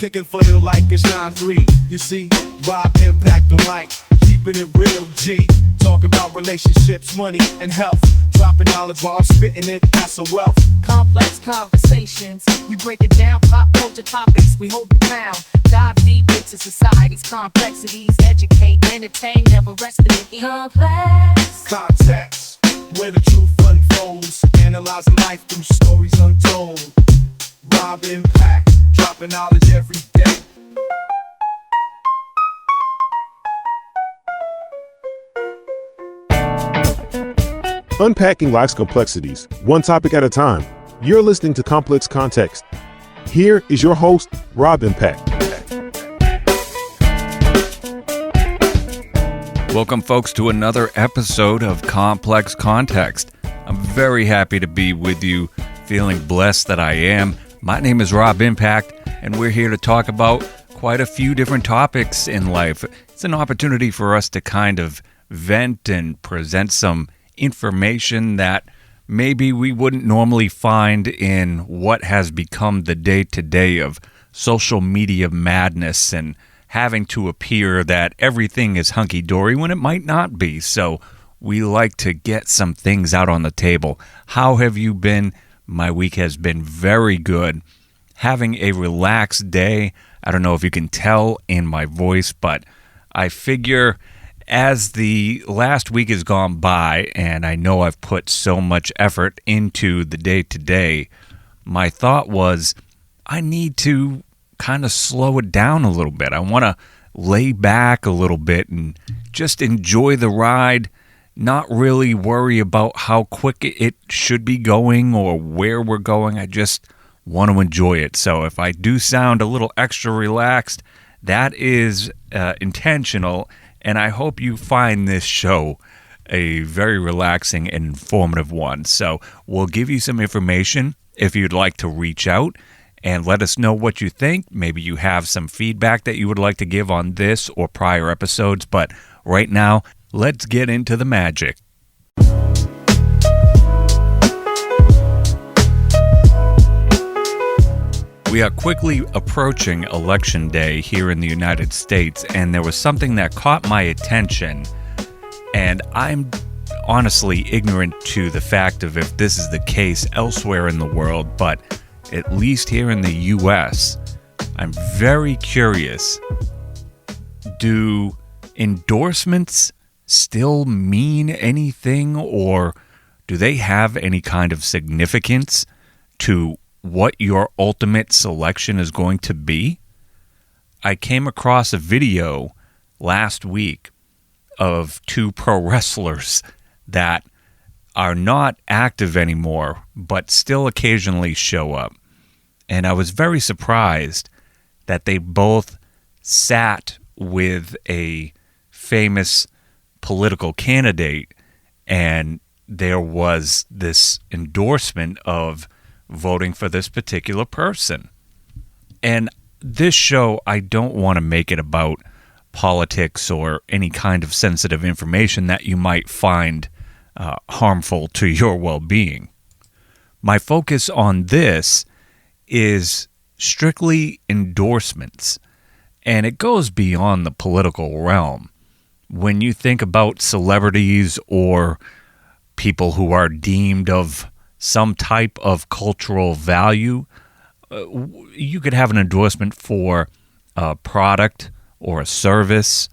kicking for the like it's 9-3. You see, Rob impact the mic, keeping it real, G. Talk about relationships, money, and health. Dropping knowledge while I'm spitting it, that's a wealth. Complex conversations, we break it down. Pop culture topics, we hold it down. Dive deep into society's complexities. Educate, entertain, never rest in it. Complex Context, where the truth unfolds. Analyzing life through stories untold. Rob impact, dropping knowledge every day. Unpacking life's complexities, one topic at a time. You're listening to Complex Context. Here is your host, Rob Impact. Welcome, folks, to another episode of Complex Context. I'm very happy to be with you, feeling blessed that I am. My name is Rob Impact, and we're here to talk about quite a few different topics in life. It's an opportunity for us to kind of vent and present some information that maybe we wouldn't normally find in what has become the day-to-day of social media madness and having to appear that everything is hunky-dory when it might not be. So we like to get some things out on the table. How have you been? My week has been very good. Having a relaxed day. I don't know if you can tell in my voice, but I figure as the last week has gone by, and I know I've put so much effort into the day-to-day, my thought was I need to kind of slow it down a little bit. I want to lay back a little bit and just enjoy the ride, not really worry about how quick it should be going or where we're going. I just want to enjoy it. So if I do sound a little extra relaxed, that is intentional. And I hope you find this show a very relaxing and informative one. So we'll give you some information if you'd like to reach out and let us know what you think. Maybe you have some feedback that you would like to give on this or prior episodes. But right now, let's get into the magic. We are quickly approaching Election Day here in the United States, and there was something that caught my attention, and I'm honestly ignorant to the fact of if this is the case elsewhere in the world, but at least here in the U.S., I'm very curious. Do endorsements still mean anything, or do they have any kind of significance to what your ultimate selection is going to be? I came across a video last week of two pro wrestlers that are not active anymore, but still occasionally show up. And I was very surprised that they both sat with a famous political candidate, and there was this endorsement of voting for this particular person. And this show, I don't want to make it about politics or any kind of sensitive information that you might find harmful to your well-being. My focus on this is strictly endorsements, and it goes beyond the political realm. When you think about celebrities or people who are deemed of some type of cultural value, you could have an endorsement for a product or a service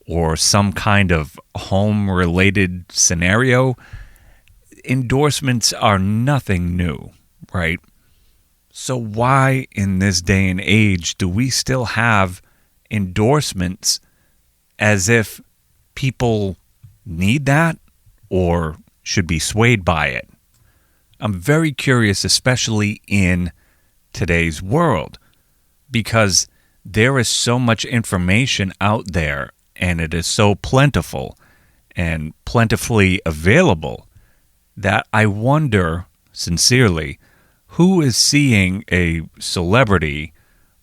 or some kind of home-related scenario. Endorsements are nothing new, right? So why in this day and age do we still have endorsements as if people need that or should be swayed by it? I'm very curious, especially in today's world, because there is so much information out there, and it is so plentiful and plentifully available that I wonder, sincerely, who is seeing a celebrity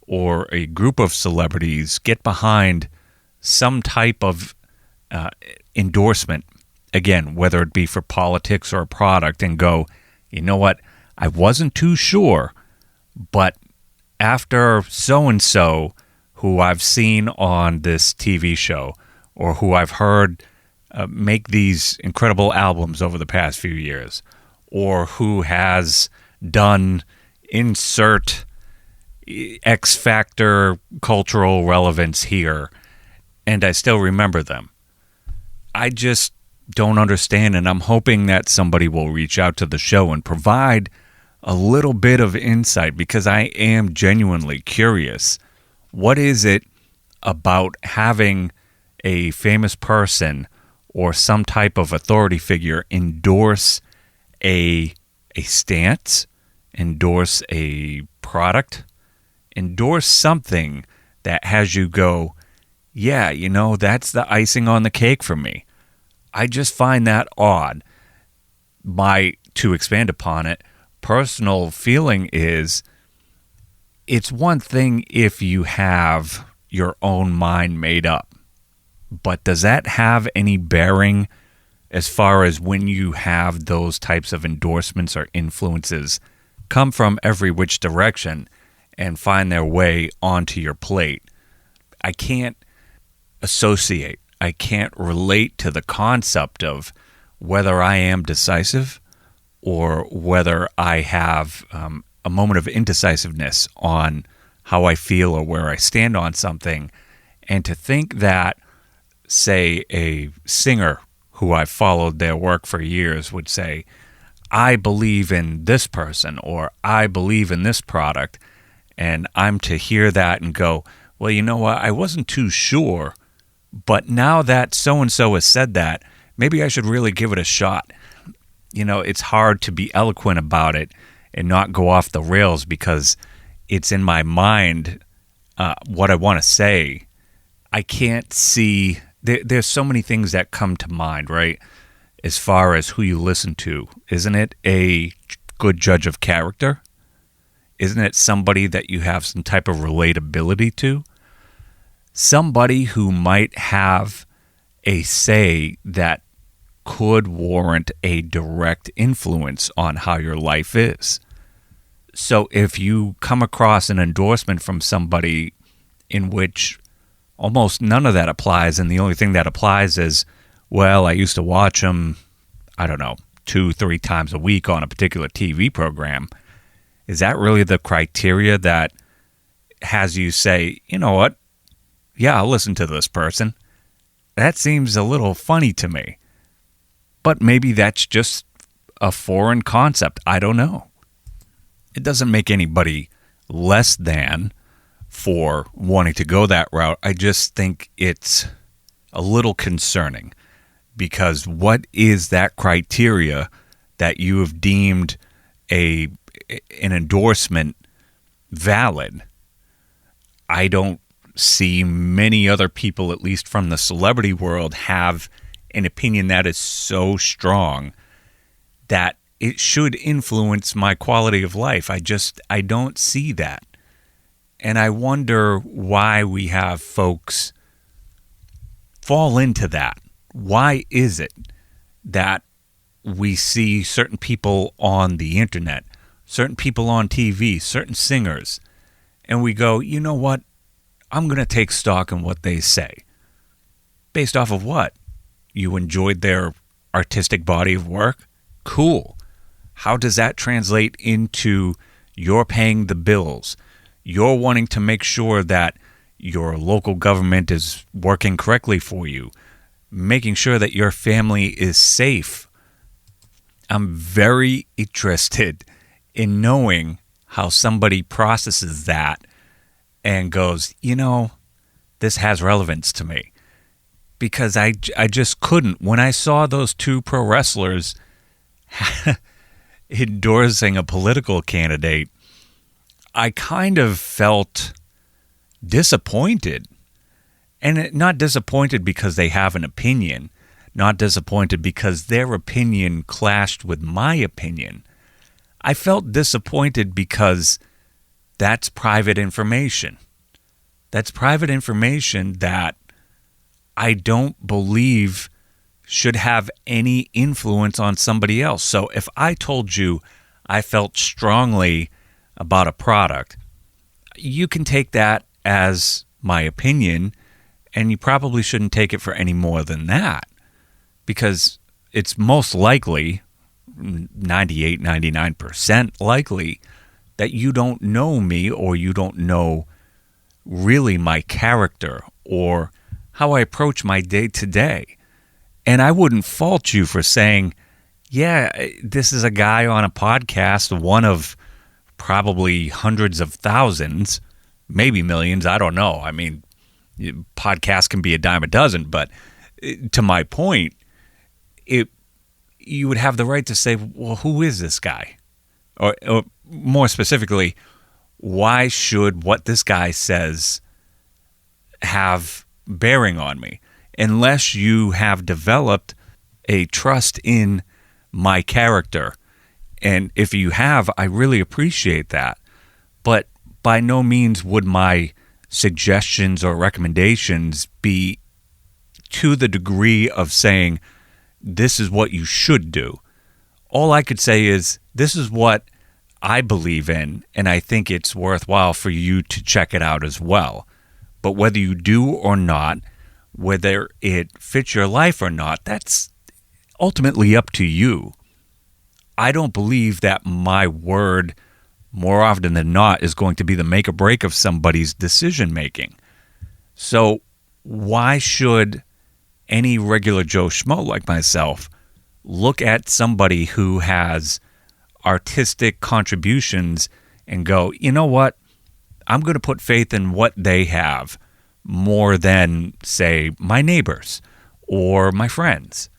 or a group of celebrities get behind some type of endorsement, again, whether it be for politics or a product, and go, you know what, I wasn't too sure, but after so-and-so who I've seen on this TV show or who I've heard make these incredible albums over the past few years, or who has done insert X factor cultural relevance here, and I still remember them. I just don't understand, and I'm hoping that somebody will reach out to the show and provide a little bit of insight, because I am genuinely curious. What is it about having a famous person or some type of authority figure endorse a stance, endorse a product, endorse something that has you go, yeah, that's the icing on the cake for me? I just find that odd. To expand upon it, personal feeling is, it's one thing if you have your own mind made up, but does that have any bearing as far as when you have those types of endorsements or influences come from every which direction and find their way onto your plate? I can't associate, I can't relate to the concept of whether I am decisive or whether I have a moment of indecisiveness on how I feel or where I stand on something. And to think that, say, a singer who I've followed their work for years would say, I believe in this person, or I believe in this product, and I'm to hear that and go, well, you know what, I wasn't too sure, but now that so-and-so has said that, maybe I should really give it a shot. It's hard to be eloquent about it and not go off the rails because it's in my mind what I want to say. I can't see. There's so many things that come to mind, right? As far as who you listen to. Isn't it a good judge of character? Isn't it somebody that you have some type of relatability to? Somebody who might have a say that could warrant a direct influence on how your life is. So if you come across an endorsement from somebody in which almost none of that applies, and the only thing that applies is, well, I used to watch them, 2-3 times a week on a particular TV program, is that really the criteria that has you say, you know what, yeah, I'll listen to this person? That seems a little funny to me. But maybe that's just a foreign concept. I don't know. It doesn't make anybody less than for wanting to go that route. I just think it's a little concerning, because what is that criteria that you have deemed an endorsement valid? I don't see many other people, at least from the celebrity world, have an opinion that is so strong that it should influence my quality of life. I don't see that. And I wonder why we have folks fall into that. Why is it that we see certain people on the internet, certain people on TV, certain singers, and we go, you know what? I'm going to take stock in what they say. Based off of what? You enjoyed their artistic body of work? Cool. How does that translate into your paying the bills? You're wanting to make sure that your local government is working correctly for you, making sure that your family is safe. I'm very interested in knowing how somebody processes that and goes, this has relevance to me. Because I just couldn't. When I saw those two pro wrestlers endorsing a political candidate, I kind of felt disappointed. And not disappointed because they have an opinion, not disappointed because their opinion clashed with my opinion. I felt disappointed because that's private information. That's private information that I don't believe should have any influence on somebody else. So if I told you I felt strongly about a product, you can take that as my opinion, and you probably shouldn't take it for any more than that, because it's most likely 98, 99% likely that you don't know me, or you don't know really my character or how I approach my day to day. And I wouldn't fault you for saying, yeah, this is a guy on a podcast, one of probably hundreds of thousands, maybe millions. I don't know. I mean, podcasts can be a dime a dozen, but to my point, you would have the right to say, well, who is this guy? Or more specifically, why should what this guy says have bearing on me? Unless you have developed a trust in my character. And if you have, I really appreciate that. But by no means would my suggestions or recommendations be to the degree of saying, this is what you should do. All I could say is, this is what I believe in, and I think it's worthwhile for you to check it out as well. But whether you do or not, whether it fits your life or not, that's ultimately up to you. I don't believe that my word, more often than not, is going to be the make or break of somebody's decision making. So why should any regular Joe Schmo like myself look at somebody who has artistic contributions and go, you know what, I'm going to put faith in what they have more than, say, my neighbors or my friends?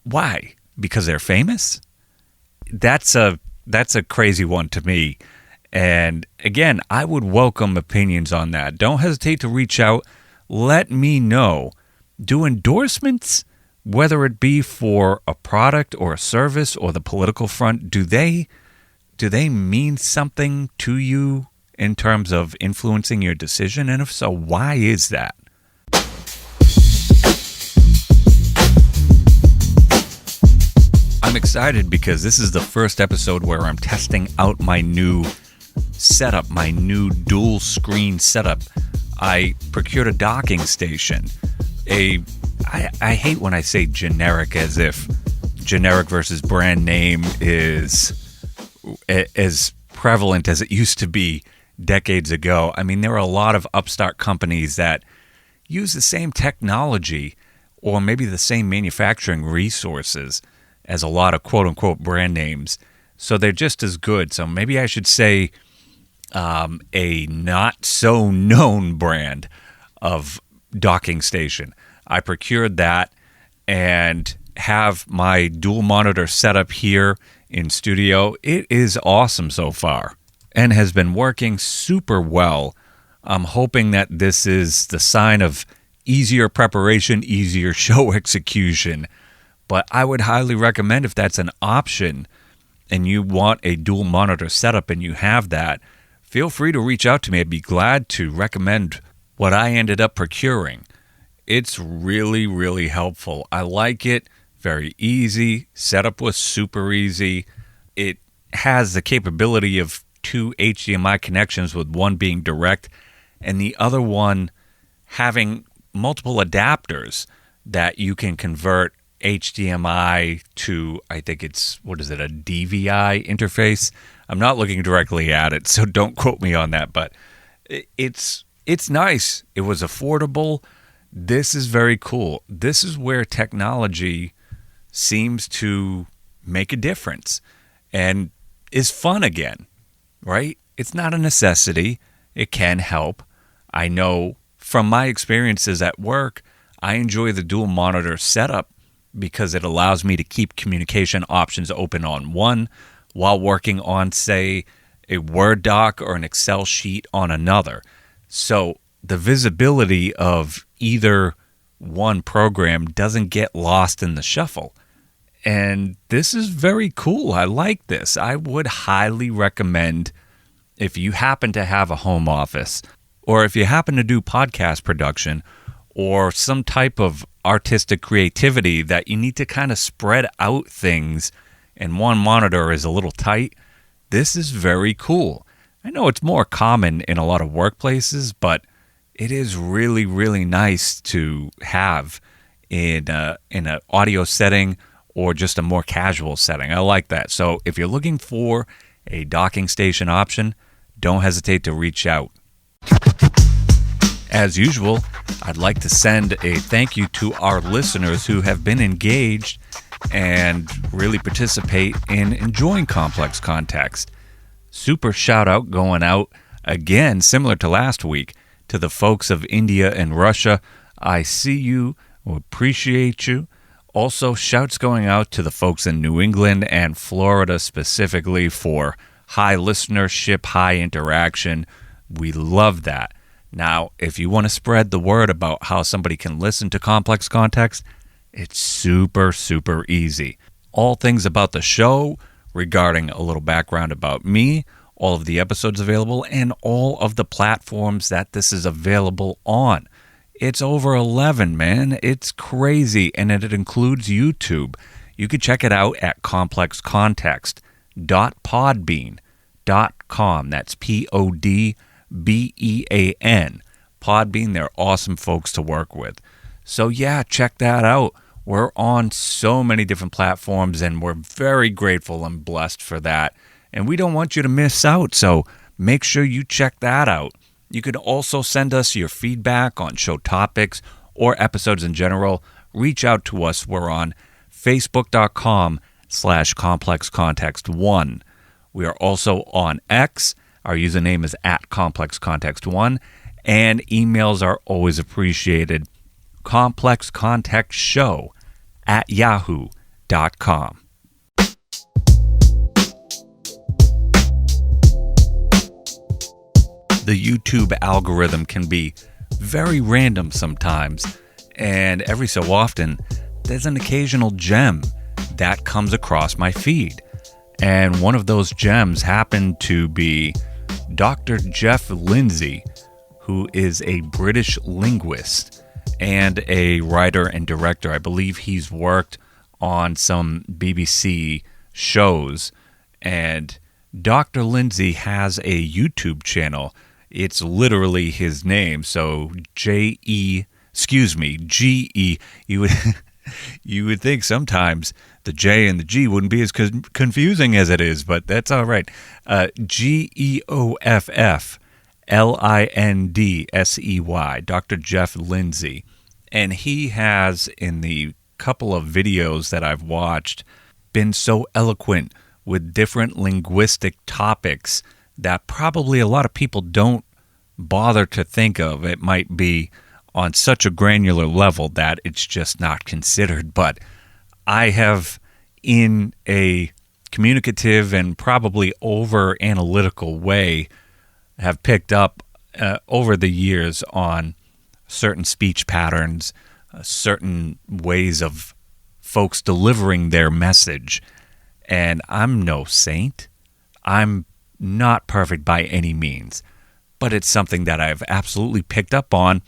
Why? Because they're famous? That's a crazy one to me. And again, I would welcome opinions on that. Don't hesitate to reach out. Let me know. Do endorsements, whether it be for a product or a service or the political front, do they mean something to you in terms of influencing your decision? And if so, why is that? I'm excited because this is the first episode where I'm testing out my new setup, my new dual screen setup. I procured a docking station. I hate when I say generic, as if generic versus brand name is as prevalent as it used to be decades ago. I mean, there are a lot of upstart companies that use the same technology or maybe the same manufacturing resources as a lot of quote-unquote brand names. So they're just as good. So maybe I should say a not-so-known brand of docking station. I procured that and have my dual monitor setup here in studio. It is awesome so far and has been working super well. I'm hoping that this is the sign of easier preparation, easier show execution. But I would highly recommend, if that's an option and you want a dual monitor setup and you have that, feel free to reach out to me. I'd be glad to recommend what I ended up procuring. It's really, really helpful. I like it. Very easy. Setup was super easy. It has the capability of 2 HDMI connections, with one being direct and the other one having multiple adapters that you can convert HDMI to, I think it's, a DVI interface? I'm not looking directly at it, so don't quote me on that, but it's nice. It was affordable. This is very cool. This is where technology seems to make a difference and is fun again, right? It's not a necessity. It can help. I know from my experiences at work, I enjoy the dual monitor setup because it allows me to keep communication options open on one while working on, say, a Word doc or an Excel sheet on another. So the visibility of either one program doesn't get lost in the shuffle. And this is very cool. I like this. I would highly recommend, if you happen to have a home office, or if you happen to do podcast production, or some type of artistic creativity that you need to kind of spread out things and one monitor is a little tight, this is very cool. I know it's more common in a lot of workplaces, but it is really, really nice to have in an audio setting or just a more casual setting. I like that. So if you're looking for a docking station option, don't hesitate to reach out. As usual, I'd like to send a thank you to our listeners who have been engaged and really participate in enjoying Complex Context. Super shout out going out, again, similar to last week, to the folks of India and Russia. I see you, appreciate you. Also, shouts going out to the folks in New England and Florida specifically for high listenership, high interaction. We love that. Now, if you want to spread the word about how somebody can listen to Complex Context, it's super, super easy. All things about the show, regarding a little background about me, all of the episodes available, and all of the platforms that this is available on. It's over 11, man. It's crazy, and it includes YouTube. You can check it out at complexcontext.podbean.com. That's Podbean. Podbean, they're awesome folks to work with. So yeah, check that out. We're on so many different platforms, and we're very grateful and blessed for that. And we don't want you to miss out, so make sure you check that out. You could also send us your feedback on show topics or episodes in general. Reach out to us. We're on facebook.com/complexcontext1. We are also on X. Our username is @complexcontext1. And emails are always appreciated. complexcontextshow@yahoo.com. The YouTube algorithm can be very random sometimes, and every so often, there's an occasional gem that comes across my feed. And one of those gems happened to be Dr. Jeff Lindsay, who is a British linguist and a writer and director. I believe he's worked on some BBC shows. And Dr. Lindsay has a YouTube channel. It's literally his name. So G-E. You would you would think sometimes the J and the G wouldn't be as confusing as it is, but that's all right. GEOFFLINDSEY, Dr. Jeff Lindsay. And he has, in the couple of videos that I've watched, been so eloquent with different linguistic topics that probably a lot of people don't bother to think of. It might be on such a granular level that it's just not considered. But I have, in a communicative and probably over-analytical way, have picked up over the years on certain speech patterns, certain ways of folks delivering their message. And I'm no saint. I'm not perfect by any means. But it's something that I've absolutely picked up on.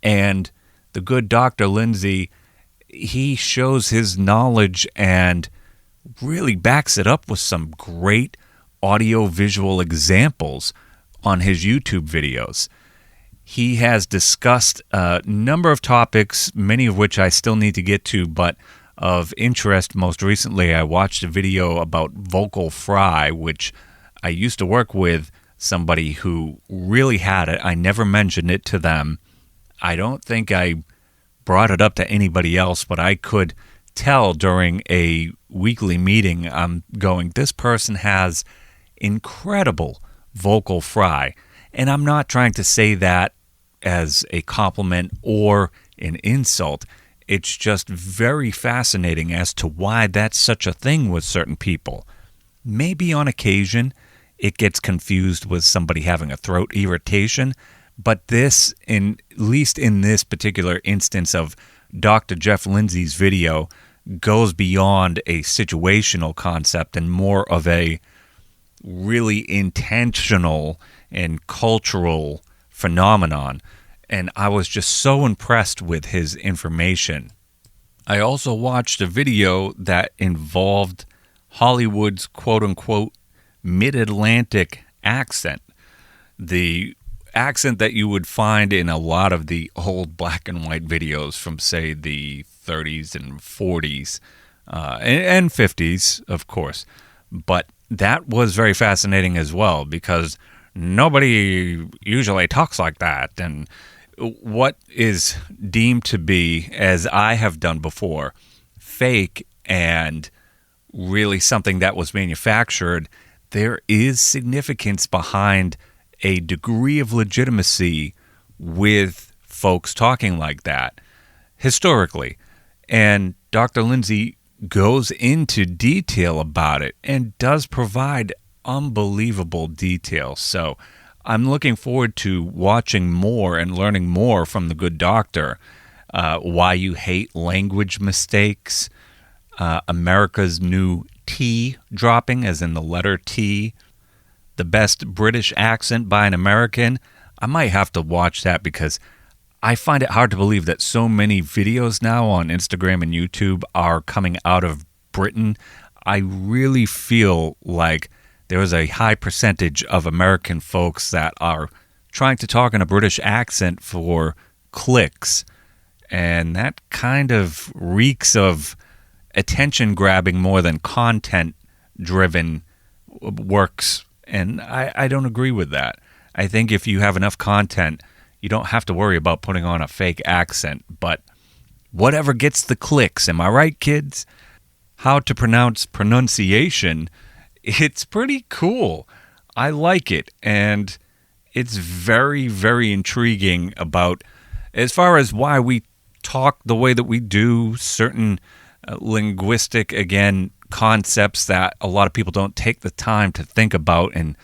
And the good Dr. Lindsay, he shows his knowledge and really backs it up with some great audio-visual examples on his YouTube videos. He has discussed a number of topics, many of which I still need to get to, but of interest. Most recently, I watched a video about vocal fry, which I used to work with somebody who really had it. I never mentioned it to them. I don't think I brought it up to anybody else, but I could tell during a weekly meeting, I'm going, this person has incredible vocal fry. And I'm not trying to say that as a compliment or an insult. It's just very fascinating as to why that's such a thing with certain people. Maybe on occasion it gets confused with somebody having a throat irritation, but this, at least in this particular instance of Dr. Jeff Lindsay's video, goes beyond a situational concept and more of a really intentional and cultural phenomenon. And I was just so impressed with his information. I also watched a video that involved Hollywood's quote-unquote mid-Atlantic accent. the accent that you would find in a lot of the old black and white videos from, say, the 30s and 40s and 50s, of course. But that was very fascinating as well, because nobody usually talks like that. And what is deemed to be, as I have done before, fake and really something that was manufactured, there is significance behind a degree of legitimacy with folks talking like that historically. And Dr. Lindsay goes into detail about it and does provide unbelievable detail. So I'm looking forward to watching more and learning more from the good doctor. Why you hate language mistakes, America's new T dropping, as in the letter T, the best British accent by an American. I might have to watch that, because I find it hard to believe that so many videos now on Instagram and YouTube are coming out of Britain. I really feel like there is a high percentage of American folks that are trying to talk in a British accent for clicks. And that kind of reeks of attention grabbing more than content driven works. And I don't agree with that. I think if you have enough content, you don't have to worry about putting on a fake accent. But whatever gets the clicks, am I right, kids? How to pronounce pronunciation, it's pretty cool. I like it. And it's very, very intriguing about, as far as why we talk the way that we do, certain linguistic, again, concepts that a lot of people don't take the time to think about. And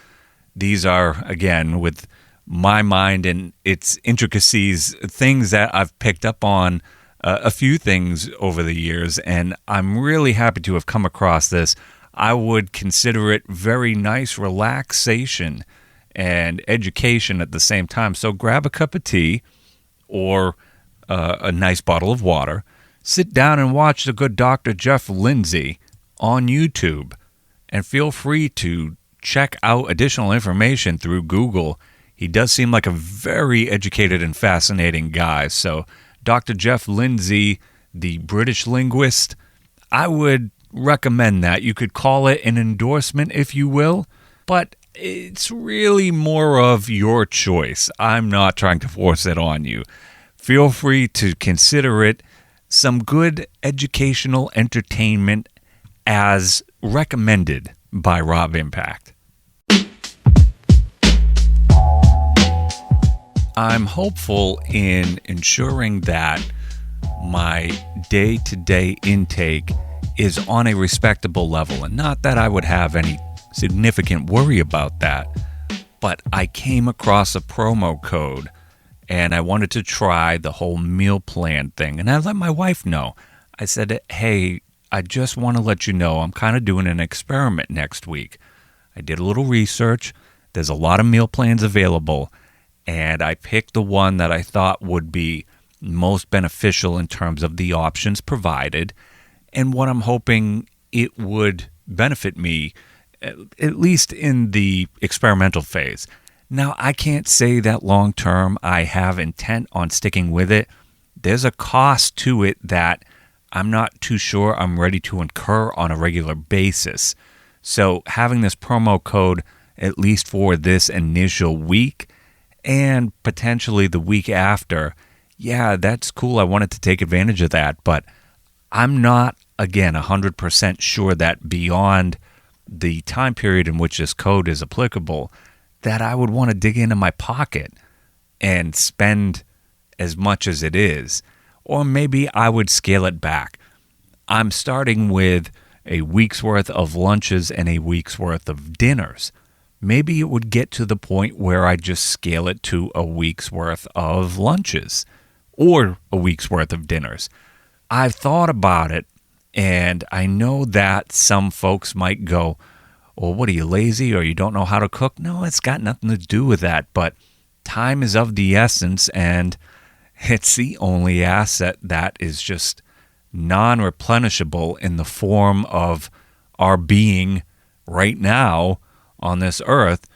these are, again, with my mind and its intricacies, things that I've picked up on a few things over the years. And I'm really happy to have come across this. I would consider it very nice relaxation and education at the same time. So grab a cup of tea or a nice bottle of water. Sit down and watch the good Dr. Jeff Lindsay on YouTube, and feel free to check out additional information through Google. He does seem like a very educated and fascinating guy. So Dr. Jeff Lindsay, the British linguist, I would recommend that. You could call it an endorsement, if you will, but it's really more of your choice. I'm not trying to force it on you. Feel free to consider it some good educational entertainment as recommended by Rob Impact. I'm hopeful in ensuring that my day-to-day intake is on a respectable level, and not that I would have any significant worry about that, but I came across a promo code and I wanted to try the whole meal plan thing, and I let my wife know. I said, hey, I just want to let you know I'm kind of doing an experiment next week. I did a little research. There's a lot of meal plans available, and I picked the one that I thought would be most beneficial in terms of the options provided and what I'm hoping it would benefit me, at least in the experimental phase. Now, I can't say that long term I have intent on sticking with it. There's a cost to it that I'm not too sure I'm ready to incur on a regular basis. So having this promo code, at least for this initial week and potentially the week after, yeah, that's cool. I wanted to take advantage of that, but I'm not, again, 100% sure that beyond the time period in which this code is applicable, that I would want to dig into my pocket and spend as much as it is. Or maybe I would scale it back. I'm starting with a week's worth of lunches and a week's worth of dinners. Maybe it would get to the point where I just scale it to a week's worth of lunches or a week's worth of dinners. I've thought about it, and I know that some folks might go, well, what are you, lazy, or you don't know how to cook? No, it's got nothing to do with that, but time is of the essence, and it's the only asset that is just non-replenishable in the form of our being right now on this earth.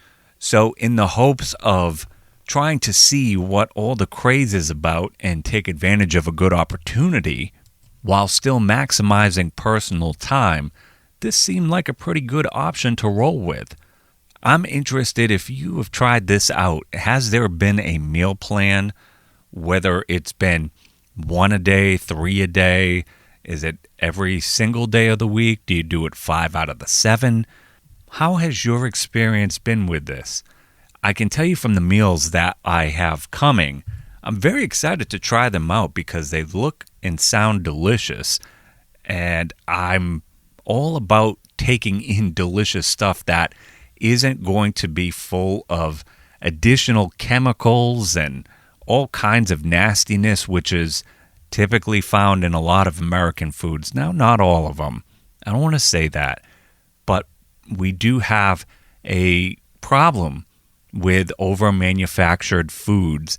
So in the hopes of trying to see what all the craze is about and take advantage of a good opportunity while still maximizing personal time, this seemed like a pretty good option to roll with. I'm interested if you have tried this out. Has there been a meal plan, whether it's been 1 a day, 3 a day? Is it every single day of the week? Do you do it 5 out of the 7? How has your experience been with this? I can tell you from the meals that I have coming, I'm very excited to try them out because they look and sound delicious. And I'm all about taking in delicious stuff that isn't going to be full of additional chemicals and all kinds of nastiness, which is typically found in a lot of American foods. Now, not all of them. I don't want to say that. But we do have a problem with over-manufactured foods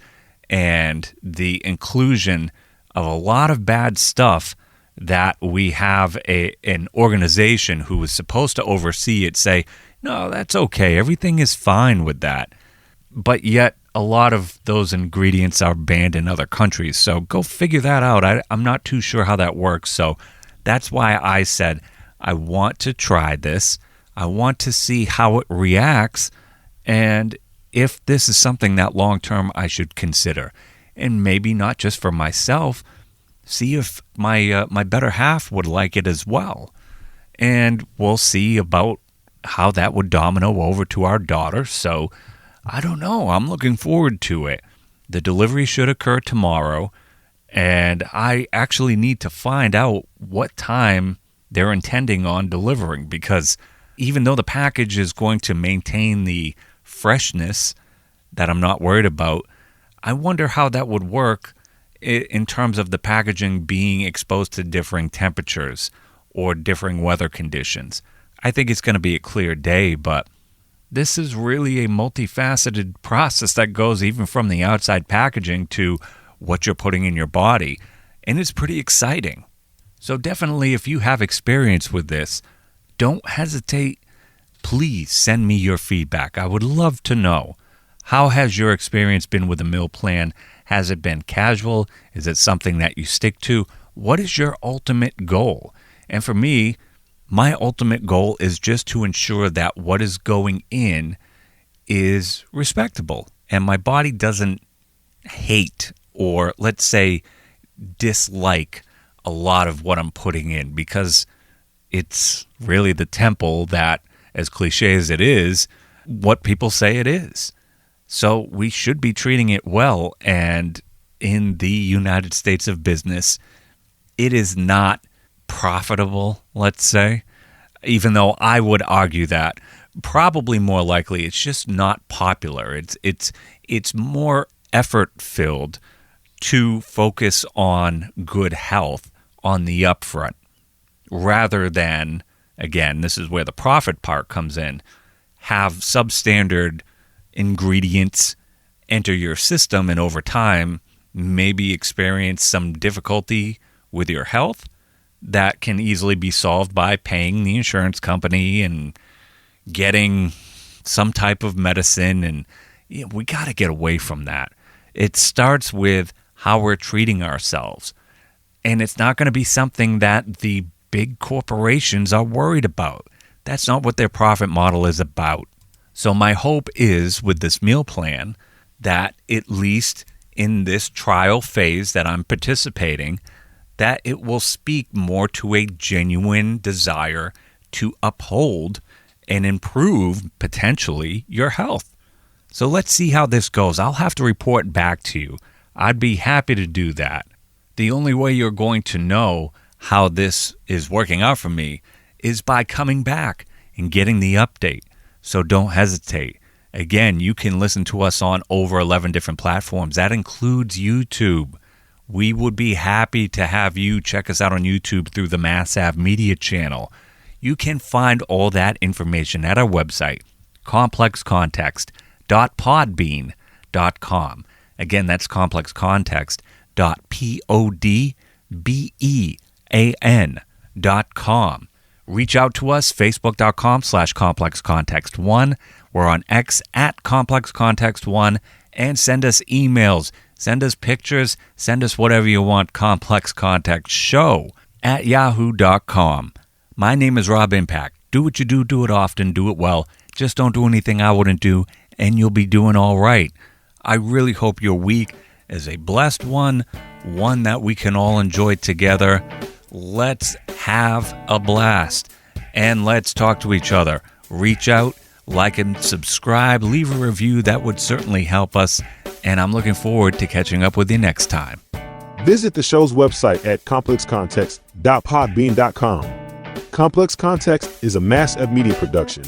and the inclusion of a lot of bad stuff that we have an organization who is supposed to oversee it say, no, that's okay. Everything is fine with that. But yet, a lot of those ingredients are banned in other countries. So go figure that out. I'm not too sure how that works. So that's why I said I want to try this. I want to see how it reacts and if this is something that long-term I should consider. And maybe not just for myself, see if my better half would like it as well. And we'll see about how that would domino over to our daughter. So I don't know. I'm looking forward to it. The delivery should occur tomorrow, and I actually need to find out what time they're intending on delivering, because even though the package is going to maintain the freshness that I'm not worried about, I wonder how that would work in terms of the packaging being exposed to differing temperatures or differing weather conditions. I think it's going to be a clear day, but this is really a multifaceted process that goes even from the outside packaging to what you're putting in your body, and it's pretty exciting. So definitely, if you have experience with this, don't hesitate. Please send me your feedback. I would love to know. How has your experience been with a meal plan? Has it been casual? Is it something that you stick to? What is your ultimate goal? And for me, my ultimate goal is just to ensure that what is going in is respectable and my body doesn't hate or, let's say, dislike a lot of what I'm putting in, because it's really the temple that, as cliche as it is, what people say it is. So we should be treating it well. And in the United States of business, it is not profitable, let's say, even though I would argue that probably more likely it's just not popular. It's more effort-filled to focus on good health on the upfront rather than, again, this is where the profit part comes in, have substandard ingredients enter your system and over time maybe experience some difficulty with your health that can easily be solved by paying the insurance company and getting some type of medicine. And we got to get away from that. It starts with how we're treating ourselves. And it's not going to be something that the big corporations are worried about. That's not what their profit model is about. So my hope is with this meal plan that at least in this trial phase that I'm participating, that it will speak more to a genuine desire to uphold and improve, potentially, your health. So let's see how this goes. I'll have to report back to you. I'd be happy to do that. The only way you're going to know how this is working out for me is by coming back and getting the update. So don't hesitate. Again, you can listen to us on over 11 different platforms. That includes YouTube. We would be happy to have you check us out on YouTube through the Mass Ave Media channel. You can find all that information at our website, complexcontext.podbean.com. Again, that's complexcontext.podbean.com. Reach out to us, facebook.com/complexcontext1. We're on X at Complex Context 1, and send us emails, send us pictures, send us whatever you want, complexcontextshow@yahoo.com. My name is Rob Impact. Do what you do it often, do it well. Just don't do anything I wouldn't do, and you'll be doing all right. I really hope your week is a blessed one that we can all enjoy together. Let's have a blast, and let's talk to each other. Reach out, like and subscribe, leave a review. That would certainly help us, and I'm looking forward to catching up with you next time. Visit the show's website at complexcontext.podbean.com. Complex Context is a Mass Ed Media production.